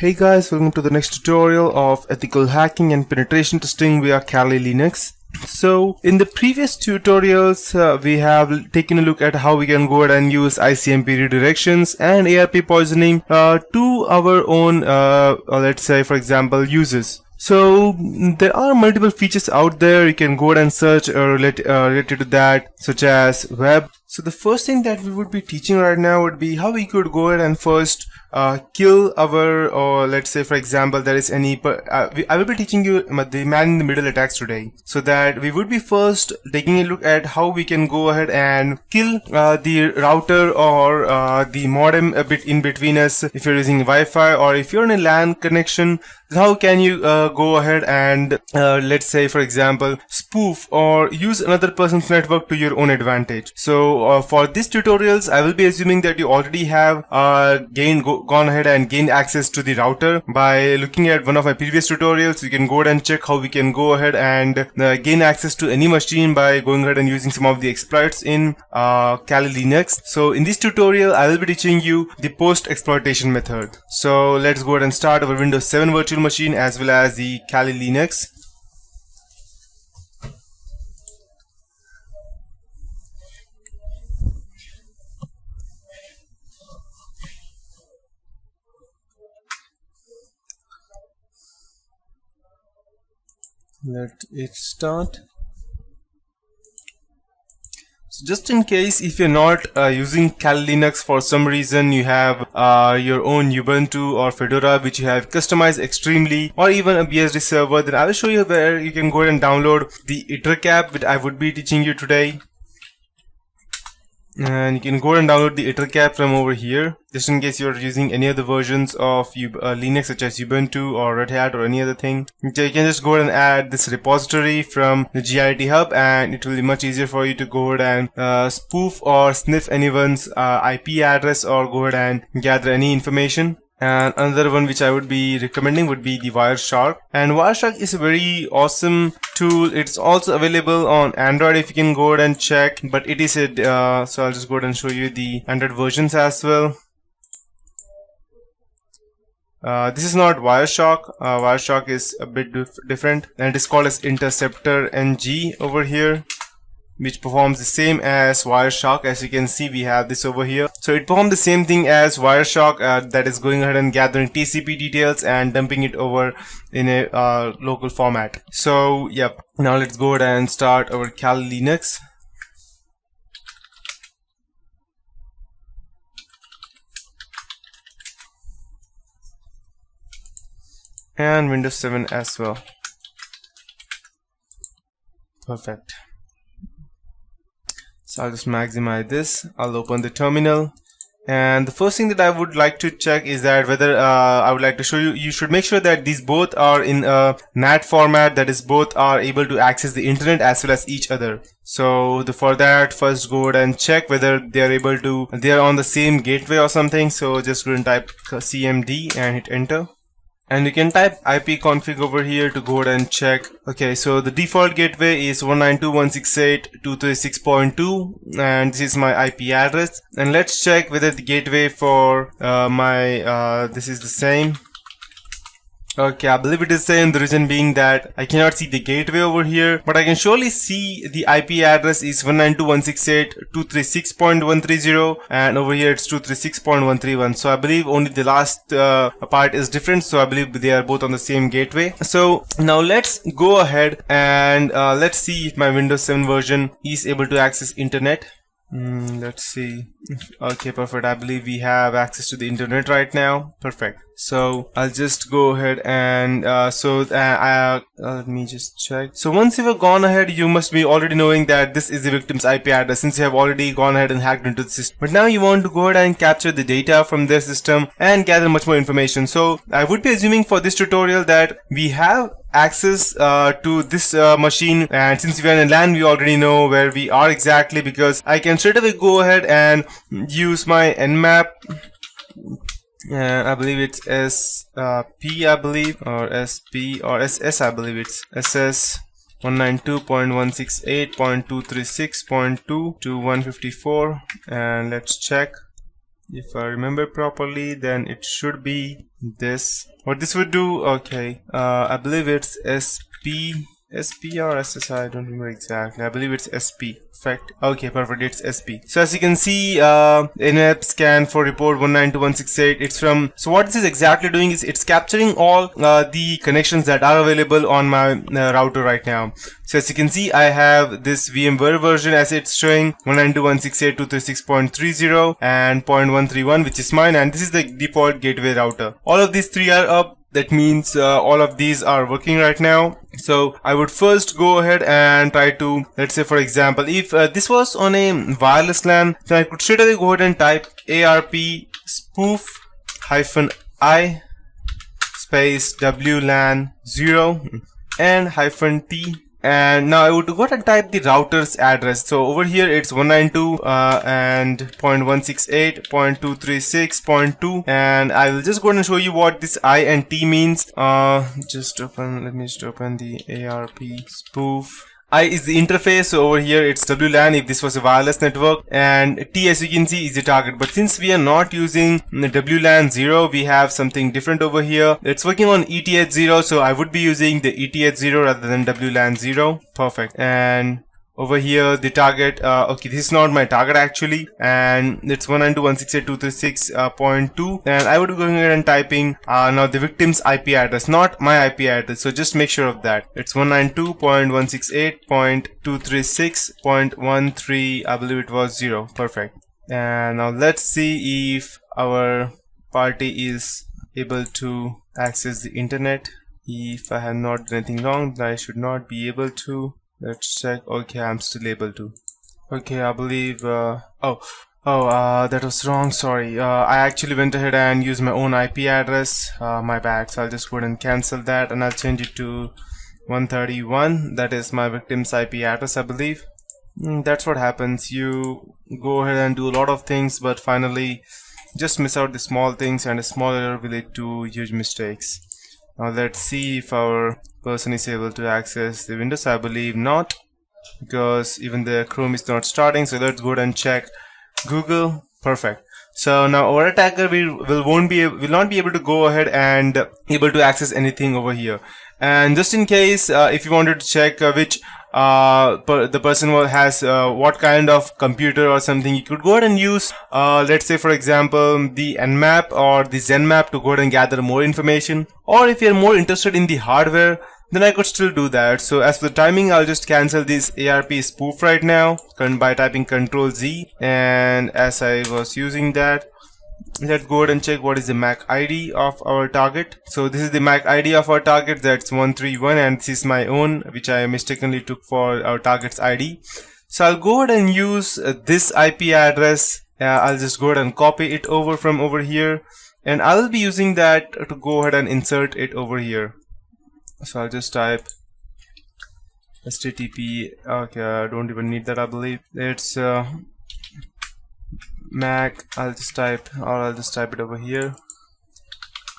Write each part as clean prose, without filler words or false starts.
Hey guys, welcome to the next tutorial of ethical hacking and penetration testing via Kali Linux. So in the previous tutorials we have taken a look at how we can go ahead and use ICMP redirections and ARP poisoning to our own let's say for example uses. So there are multiple features out there. You can go ahead and search related to that, such as web. So the first thing that we would be teaching right now would be how we could go ahead and first kill our, or let's say for example there is any I will be teaching you the man in the middle attacks today, so that we would be first taking a look at how we can go ahead and kill the router or the modem a bit in between us. If you're using Wi-Fi or if you're on a LAN connection, how can you go ahead and let's say for example spoof or use another person's network to your own advantage. So for these tutorials I will be assuming that you already have gone ahead and gained access to the router. By looking at one of my previous tutorials, you can go ahead and check how we can go ahead and gain access to any machine by going ahead and using some of the exploits in Kali Linux. So in this tutorial I will be teaching you the post exploitation method. So let's go ahead and start our Windows 7 virtual machine as well as the Kali Linux. Let it start. So just in case if you're not using Kali Linux for some reason, you have your own Ubuntu or Fedora which you have customized extremely, or even a BSD server, then I will show you where you can go ahead and download the EtherCap which I would be teaching you today. And you can go and download the EtherCap from over here, just in case you're using any other versions of Linux such as Ubuntu or Red Hat or any other thing. So you can just go ahead and add this repository from the GIT hub, and it will be much easier for you to go ahead and spoof or sniff anyone's IP address or go ahead and gather any information. And another one which I would be recommending would be the Wireshark. And Wireshark is a very awesome tool. It's also available on Android if you can go ahead and check, but it is a so I'll just go ahead and show you the Android versions as well. This is not Wireshark. Wireshark is a bit different, and it is called as Interceptor NG over here, which performs the same as Wireshark. As you can see, we have this over here. So it performs the same thing as Wireshark, that is going ahead and gathering TCP details and dumping it over in a local format. So yep, now let's go ahead and start our Kali Linux. And Windows 7 as well. Perfect. So I'll just maximize this. I'll open the terminal, and the first thing that I would like to check is that whether I would like to show you, you should make sure that these both are in a NAT format, that is both are able to access the internet as well as each other. So for that, first go ahead and check whether they are on the same gateway or something. So just go and type cmd and hit enter. And you can type ipconfig over here to go ahead and check. Okay, so the default gateway is 192.168.236.2, and this is my IP address. And let's check whether the gateway for this is the same. Okay, I believe it is same. The reason being that I cannot see the gateway over here, but I can surely see the IP address is 192.168.236.130, and over here it's 236.131. So I believe only the last part is different. So I believe they are both on the same gateway. So now let's go ahead and let's see if my Windows 7 version is able to access internet. Let's see. Okay, perfect. I believe we have access to the internet right now. Perfect. So I'll just go ahead and let me just check. So once you have gone ahead, you must be already knowing that this is the victim's IP address, since you have already gone ahead and hacked into the system. But now you want to go ahead and capture the data from their system and gather much more information. So I would be assuming for this tutorial that we have access to this machine, and since we are in LAN, we already know where we are exactly, because I can straight away go ahead and use my nmap. I believe it's SP, I believe, or SP or SS, I believe it's SS 192.168.236.2 to 154, and let's check. If I remember properly, then it should be this. What this would do, okay, I believe it's SP or SSI, I don't remember exactly. I believe it's SP. Perfect. Okay, perfect. It's SP. So as you can see, nmap scan for report 192.168. It's from. So what this is exactly doing is it's capturing all the connections that are available on my router right now. So as you can see, I have this VMware version as it's showing 192.168.236.30 and 0.131, which is mine, and this is the default gateway router. All of these three are up. That means all of these are working right now. So I would first go ahead and try to, let's say for example, if this was on a wireless LAN, then I could straight away go ahead and type ARP spoof -I space WLAN 0 and -T. And now I would go ahead and type the router's address. So over here it's 192 and 0.168.236.2, and I will just go ahead and show you what this I and T means. Let me just open the ARP spoof. I is the interface, so over here it's WLAN if this was a wireless network, and T, as you can see, is the target. But since we are not using WLAN 0, we have something different over here. It's working on ETH 0, so I would be using the ETH 0 rather than WLAN 0. Perfect. And over here the target, okay, this is not my target actually, and it's 192.168.236.2, and I would be going ahead and typing now the victim's IP address, not my IP address, so just make sure of that. It's 192.168.236.13, I believe it was 0. Perfect. And now let's see if our party is able to access the internet. If I have not done anything wrong, then I should not be able to. Let's check. Okay, I'm still able to. Okay, I believe that was wrong, sorry. I actually went ahead and used my own IP address. My bad. So I'll just go ahead and cancel that, and I'll change it to 131. That is my victim's IP address, I believe. That's what happens. You go ahead and do a lot of things, but finally just miss out the small things, and a small error will lead to huge mistakes. Now let's see if our person is able to access the Windows. I believe not, because even the Chrome is not starting. So let's go ahead and check Google. Perfect. So now our attacker will not be able to go ahead and able to access anything over here. And just in case, if you wanted to check which the person has what kind of computer or something, you could go ahead and use let's say for example the Nmap or the Zenmap to go ahead and gather more information. Or if you're more interested in the hardware, then I could still do that. So as for the timing, I'll just cancel this ARP spoof right now by typing Ctrl-Z, and as I was using that, let's go ahead and check what is the MAC ID of our target. So this is the MAC ID of our target, that's 131, and this is my own, which I mistakenly took for our target's ID. So I'll go ahead and use this IP address. I'll just go ahead and copy it over from over here, and I'll be using that to go ahead and insert it over here. So I'll just type HTTP. Okay, I don't even need that, I believe. It's MAC. I'll just type it over here.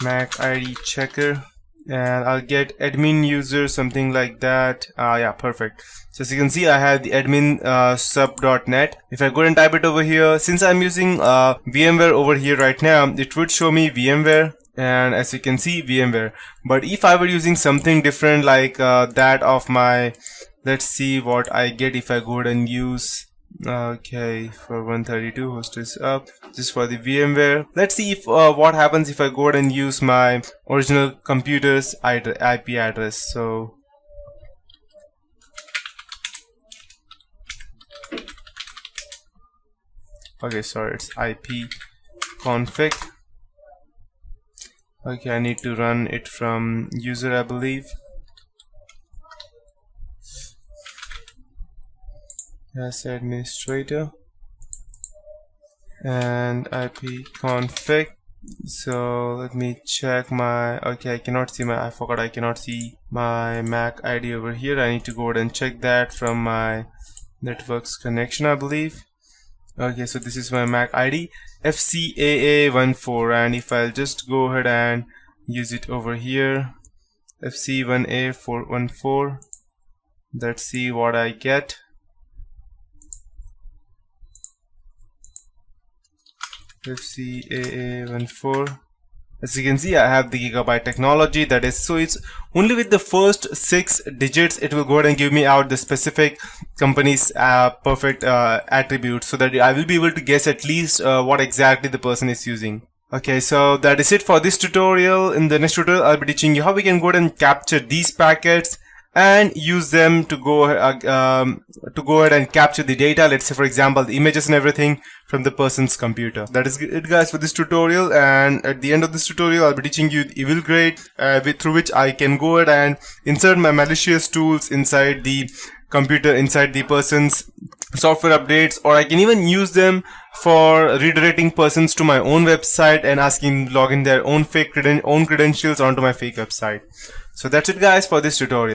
MAC ID checker, and I'll get admin user, something like that. Yeah, perfect. So as you can see, I have the admin sub.net. If I go and type it over here, since I'm using VMware over here right now, it would show me VMware. And as you can see, VMware. But if I were using something different like that of my, let's see what I get if I go ahead and use, okay, for 132 host is up, just for the VMware. Let's see if what happens if I go ahead and use my original computer's IP address. So okay, sorry, it's IP config. Okay, I need to run it from user, I believe. Yes, administrator and IP config. So let me check my, okay, I cannot see my MAC ID over here. I need to go ahead and check that from my network's connection, I believe. Okay, so this is my MAC ID, FCAA14, and if I'll just go ahead and use it over here, FC1A414, let's see what I get. FCAA14. As you can see, I have the Gigabyte technology. That is, so it's only with the first 6 digits it will go ahead and give me out the specific company's perfect attributes, so that I will be able to guess at least what exactly the person is using. Okay, so that is it for this tutorial. In the next tutorial, I'll be teaching you how we can go ahead and capture these packets and use them to go ahead and capture the data. Let's say, for example, the images and everything from the person's computer. That is it, guys, for this tutorial. And at the end of this tutorial, I'll be teaching you the Evil Grade, through which I can go ahead and insert my malicious tools inside the computer, inside the person's software updates, or I can even use them for redirecting persons to my own website and asking them to log in their own fake own credentials onto my fake website. So that's it, guys, for this tutorial.